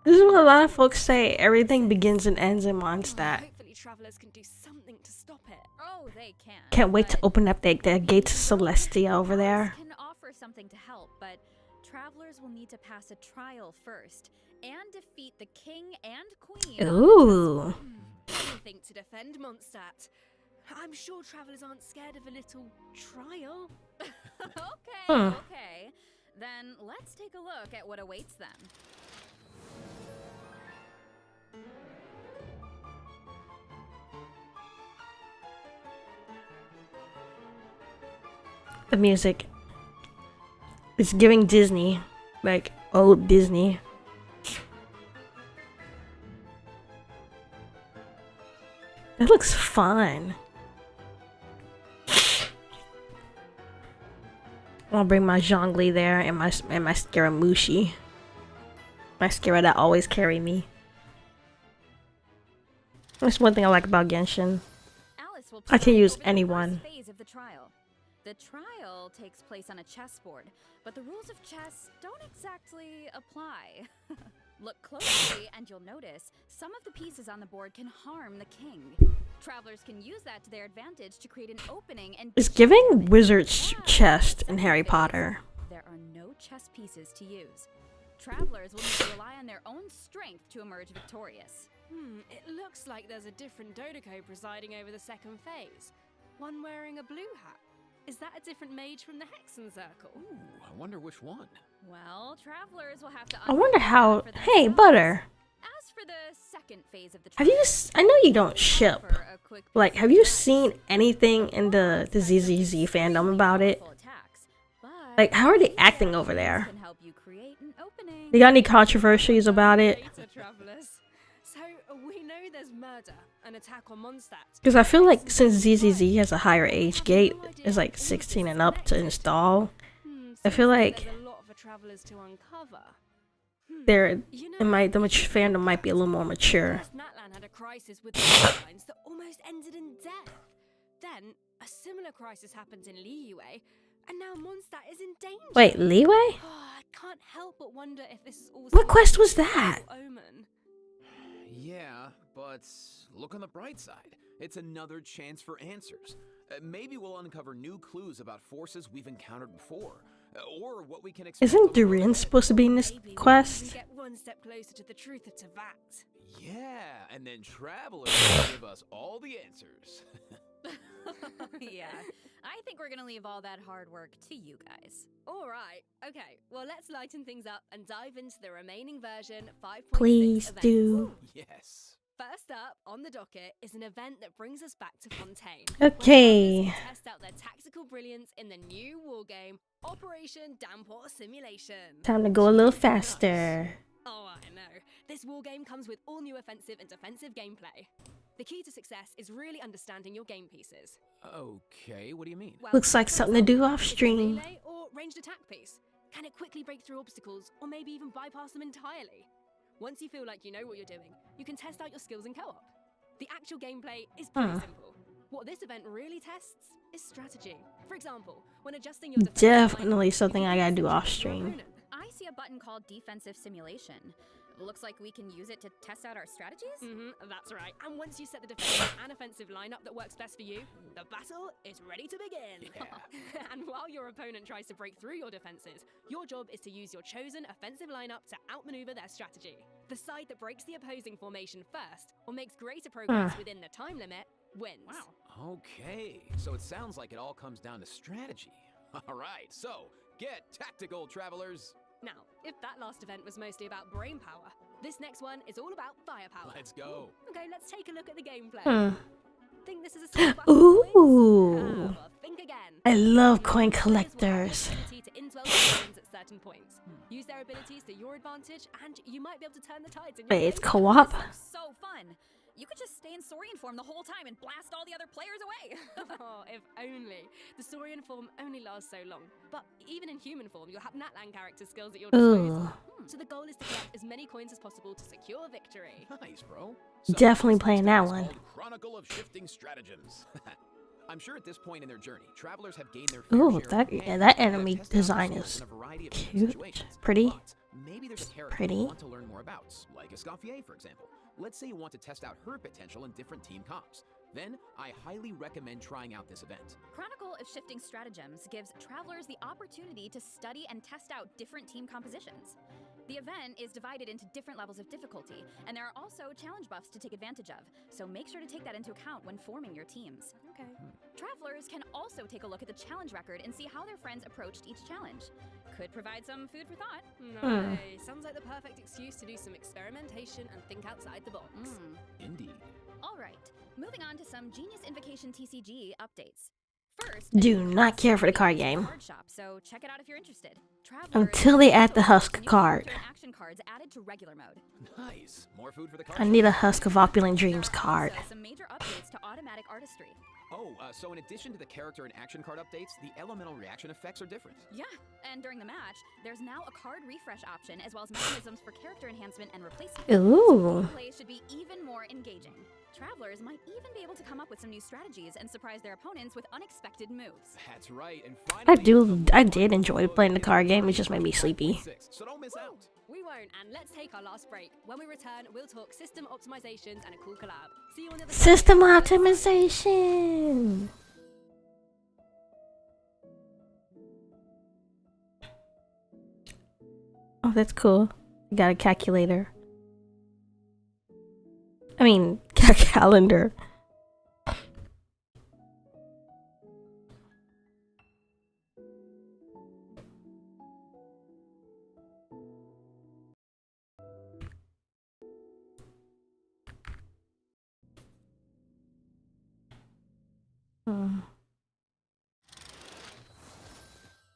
This is what a lot of folks say. Everything begins and ends in Mondstadt. Hopefully travelers can do something to stop it. Oh, they can. Can't wait to but open up that gate to Celestia over there. Alice can offer something to help, but travelers will need to pass a trial first and defeat the king and queen. Ooh. Anything to defend Mondstadt. I'm sure travelers aren't scared of a little trial. Okay. Then let's take a look at what awaits them. The music. It's giving Disney. Like old Disney. It looks fun. I'll bring my Zhongli there and my Scaramushi. My Scara that always carry me. That's one thing I like about Genshin. Alice will I can use preside over the anyone. first phase of the trial. The trial takes place on a chessboard, but the rules of chess don't exactly apply. Look closely and you'll notice some of the pieces on the board can harm the king. Travelers can use that to their advantage to create an opening and It's giving wizard's chest in Harry Potter. There are no chess pieces to use. Travelers will need to rely on their own strength to emerge victorious. It looks like there's a different Dodoco presiding over the second phase. One wearing a blue hat. Is that a different mage from the Hexen Circle? Ooh, I wonder which one. Well, travelers will have to I wonder how. for Hey, themselves. Butter. As for the second phase of the Have you? trial, I know you don't ship. offer a quick Like, piece have of you advice. seen anything in the ZZZ fandom about it? Full attacks, but Like, how are they acting over there? can help you create an opening. They got any controversies about it? Later, travelers. So we know there's murder, an attack on MONDSTADT. Because I feel like since ZZZ has a higher age gate, it's like 16 and up to install. I feel like there's a lot for travelers to uncover. they're You know, the fandom might be a little more mature. Natlan had a crisis with the lines that almost ended in death. Then a similar crisis happened in Liyue, and now MONDSTADT is in danger. Wait, Leeway? I can't help but wonder if this is all What quest was that? omen. Yeah, but look on the bright side. It's another chance for answers. Maybe we'll uncover new clues about forces we've encountered before, or what we can expect. Isn't on the road Durin ahead. supposed to be in this Maybe we quest? can get one step closer to the truth of Teyvat. Yeah, and then travelers will give us all the answers. Yeah, I think we're gonna leave all that hard work to you guys. All right, okay. Well, let's lighten things up and dive into the remaining version 5.6 Please events. do. Yes. First up on the docket is an event that brings us back to Fontaine. Okay. Where travelers can test out their tactical brilliance in the new wargame, Operation Damport Simulation. Time to go a little faster. Oh, I know. This wargame comes with all new offensive and defensive gameplay. The key to success is really understanding your game pieces. Okay, what do you mean? Well, Looks like for something to do example, off is it a stream. melee or ranged attack piece? Can it quickly break through obstacles or maybe even bypass them entirely? Once you feel like you know what you're doing, you can test out your skills in co-op. The actual gameplay is pretty simple. What this event really tests is strategy. For example, when adjusting your defensive Definitely lineup, something you I can gotta do test out off your stream. opponent. I see a button called Defensive Simulation. Looks like we can use it to test out our strategies? That's right. And once you set the defensive and offensive lineup that works best for you, the battle is ready to begin. Yeah. And while your opponent tries to break through your defenses, your job is to use your chosen offensive lineup to outmaneuver their strategy. The side that breaks the opposing formation first, or makes greater progress within the time limit, wins. Wow. Okay, so it sounds like it all comes down to strategy. All right, so get tactical, travelers. Now, if that last event was mostly about brain power, this next one is all about firepower. Let's go. Okay, let's take a look at the gameplay. Hmm. Think this is a simple battle for points? Ooh. Well, think again. I love coin Players will have the collectors. ability to indwell their opponents at certain points. Use their abilities to your advantage, and you might be able to turn the tides in your Wait, it's favor. co-op? So fun. You could just stay in Saurian form the whole time and blast all the other players away. Oh, if only. The Saurian form only lasts so long. But even in human form, you'll have Natlan character skills at your disposal. Ooh. So the goal is to collect as many coins as possible to secure victory. Nice, bro. Definitely this playing next that is one. called Chronicle of Shifting Stratagems. I'm sure at this point in their journey, travelers have gained their fair Ooh, share of that companions that who have enemy tested out design their skills is in a variety of cute, different situations. pretty. But maybe there's a character Pretty. you want to learn more about, like Escoffier, for example. Let's say you want to test out her potential in different team comps. Then, I highly recommend trying out this event. Chronicle of Shifting Stratagems gives travelers the opportunity to study and test out different team compositions. The event is divided into different levels of difficulty, and there are also challenge buffs to take advantage of, so make sure to take that into account when forming your teams. Okay. Travelers can also take a look at the challenge record and see how their friends approached each challenge. Could provide some food for thought. Nice. Sounds like the perfect excuse to do some experimentation and think outside the box. Indeed. All right, moving on to some Genius Invocation TCG updates. First, Do not care for the card game. card shop, so check it out if you're interested. Travelers Until they add the also Husk new card. character and action cards added to regular mode. Nice. More food for the I need a Husk of Opulent Dreams card. Also, some major updates to automatic artistry. Oh, so in addition to the character and action card updates, the elemental reaction effects are different. Yeah, and during the match, there's now a card refresh option as well as mechanisms for character enhancement and replacement. Ooh. Play should be even more engaging. Travelers might even be able to come up with some new strategies and surprise their opponents with unexpected moves. That's right. And I did enjoy playing the card game. It just made me sleepy. So don't miss out. We won't, and let's take our last break. When we return, we'll talk system optimizations and a cool collab. See you on the other side. System optimization. Oh, that's cool. Got a calculator. I mean, calendar.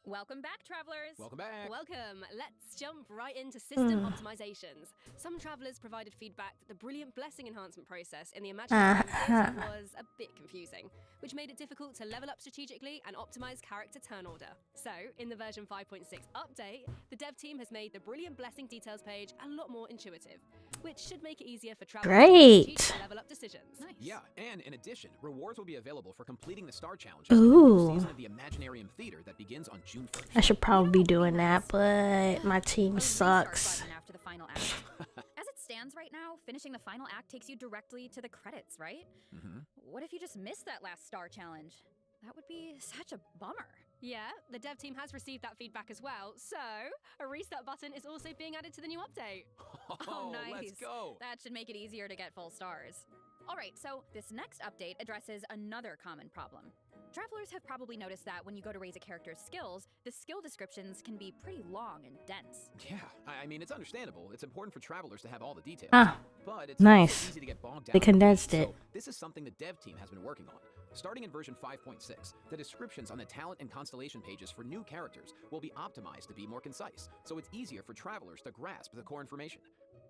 Welcome back, travelers. Welcome back. Welcome. Let's jump right into system optimizations. Some travelers provided feedback that the brilliant blessing enhancement process in the imaginary theater was a bit confusing, which made it difficult to level up strategically and optimize character turn order. So, in the version 5.6 update, the dev team has made the brilliant blessing details page a lot more intuitive, which should make it easier for travelers to make strategic level up decisions. Nice. Yeah, and in addition, rewards will be available for completing the star challenges Ooh. in the season of the Imaginarium Theater that begins on June 1st. I should probably be doing that, but my team A restart sucks. button after the final act. As it stands right now, finishing the final act takes you directly to the credits, right? What if you just missed that last star challenge? That would be such a bummer. Yeah, the dev team has received that feedback as well, so a restart button is also being added to the new update. Oh, nice. Let's go. That should make it easier to get full stars. Alright, so this next update addresses another common problem. Travelers have probably noticed that when you go to raise a character's skills, the skill descriptions can be pretty long and dense. Yeah, I mean, it's understandable. It's important for travelers to have all the details. Ah, but it's nice. also easy to get bogged down. They condensed it. So this is something the dev team has been working on. Starting in version 5.6, the descriptions on the talent and constellation pages for new characters will be optimized to be more concise, so it's easier for travelers to grasp the core information.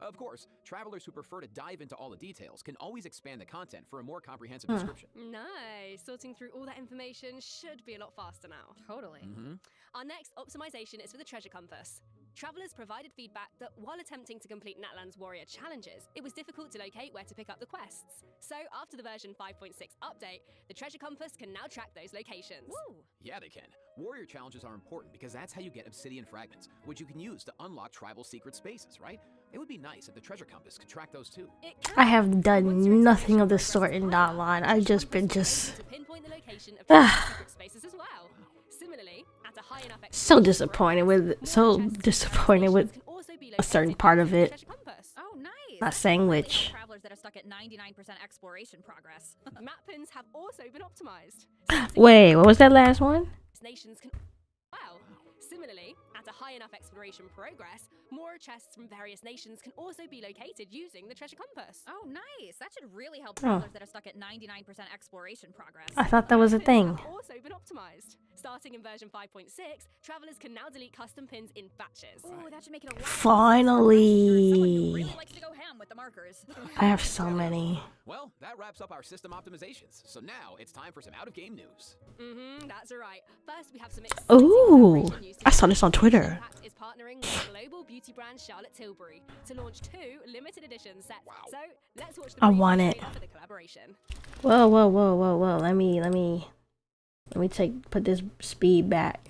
Of course, travelers who prefer to dive into all the details can always expand the content for a more comprehensive description. Nice. Sorting through all that information should be a lot faster now. Totally. Our next optimization is for the treasure compass. Travelers provided feedback that while attempting to complete Natlan's warrior challenges, it was difficult to locate where to pick up the quests. So after the version 5.6 update, the treasure compass can now track those locations. Woo! Yeah, they can. Warrior challenges are important because that's how you get obsidian fragments, which you can use to unlock tribal secret spaces, right? It would be nice if the treasure compass could track those too. It can, I have once done your nothing of exploration this sort in progress is Dotline. higher, I've the just been compass will just be able to pinpoint the location of tribal secret spaces as well. Similarly, at a high enough so exploration disappointed with progress, so more chests and disappointed with destinations can also be a certain located part of using the it. treasure compass. Oh, nice. Not saying Really which. help travelers that are stuck at 99% exploration progress. Map pins have also been optimized. Wait, what was that last one? Nations can wow. Similarly, at a high enough exploration progress, more chests from various nations can also be located using the treasure compass. Oh, nice. That should really help travelers that are stuck at 99% exploration progress. I thought that was a Pins thing. have also been optimized. Starting in version 5.6, travelers can now delete custom pins in batches. Ooh, that should make it a lot Finally. easier for someone who really likes to go ham with the markers. I have so many. Well, that wraps up our system optimizations. So now it's time for some out-of-game news. That's right. First, we have some Ooh, collaboration news to I saw share. this on Twitter. Impact is partnering with global beauty brand Charlotte Tilbury to launch 2 limited edition sets. Wow. So let's watch the I brief want it. trailer for the collaboration. Whoa, whoa, whoa, whoa, whoa. Let me put this speed back.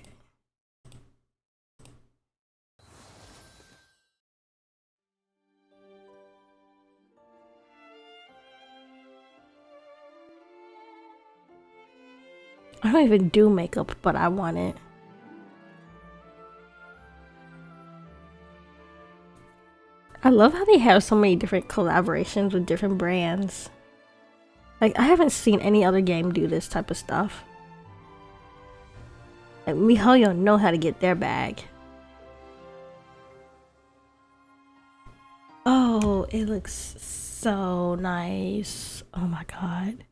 I don't even do makeup, but I want it. I love how they have so many different collaborations with different brands. Like, I haven't seen any other game do this type of stuff. Like, MiHoYo know how to get their bag. Oh, it looks so nice. Oh my god.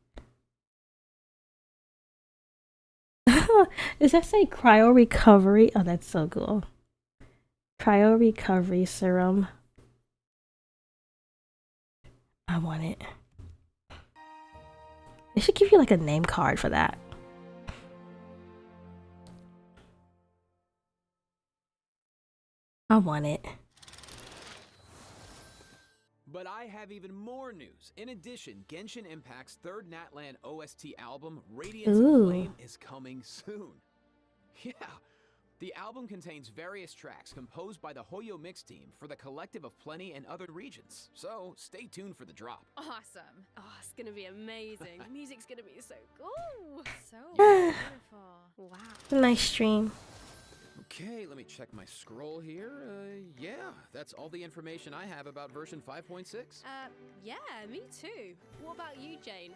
Does that say cryo recovery? Oh, that's so cool. Cryo recovery serum. I want it. They should give you like a name card for that. I want it. But I have even more news. In addition, Genshin Impact's third Natlan OST album, Radiance of Flame, is coming soon. Yeah, the album contains various tracks composed by the Hoyo Mix team for the Collective of Plenty and other regions. So stay tuned for the drop. Awesome. Oh, it's gonna be amazing. The music's gonna be so cool. So beautiful. Wow. Nice stream. Okay, let me check my scroll here. Yeah, that's all the information I have about version 5.6. Yeah, me too. What about you, Jane?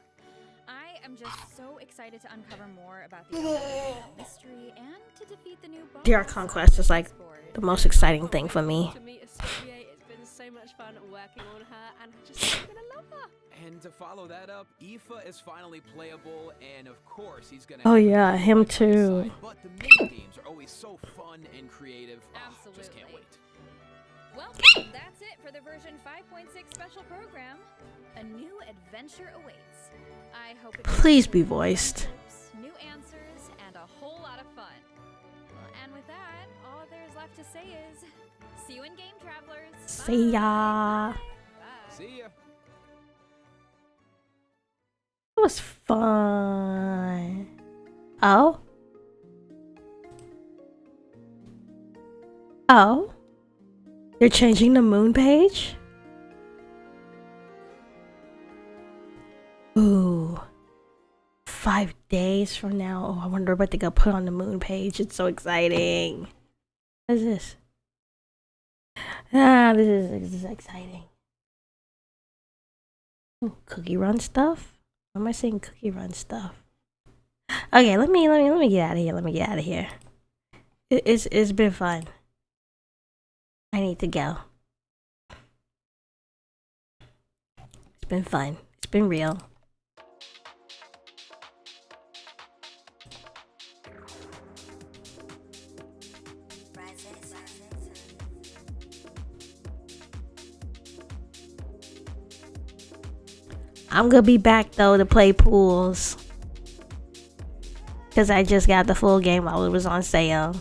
I am just so excited to uncover more about the Albedo mystery and to defeat the new boss. DR Conquest is like the most exciting thing for me. To meet Astrolia, it's been so much fun working on her, and I'm just gonna love her. And to follow that up, Aoife is finally playable, and of course he's gonna. Oh yeah, him too. But the mini games are always so fun and creative. Absolutely. Just can't wait. Well, that's it for the version 5.6 special program. A new adventure awaits. I hope it Please be voiced. new answers and a whole lot of fun. Well, and with that, all there's left to say is see you in game, travelers. See ya. Bye. See ya. It was fun. Oh? Oh? They're changing the moon page? Ooh. 5 days from now. Oh, I wonder what they're gonna put on the moon page. It's so exciting. What is this? Ah, this is exciting. Ooh, cookie run stuff? Why am I saying cookie run stuff? Okay, let me get out of here. Let me get out of here. It's been fun. I need to go. It's been fun. It's been real. I'm gonna be back though to play pools. Cause I just got the full game while it was on sale.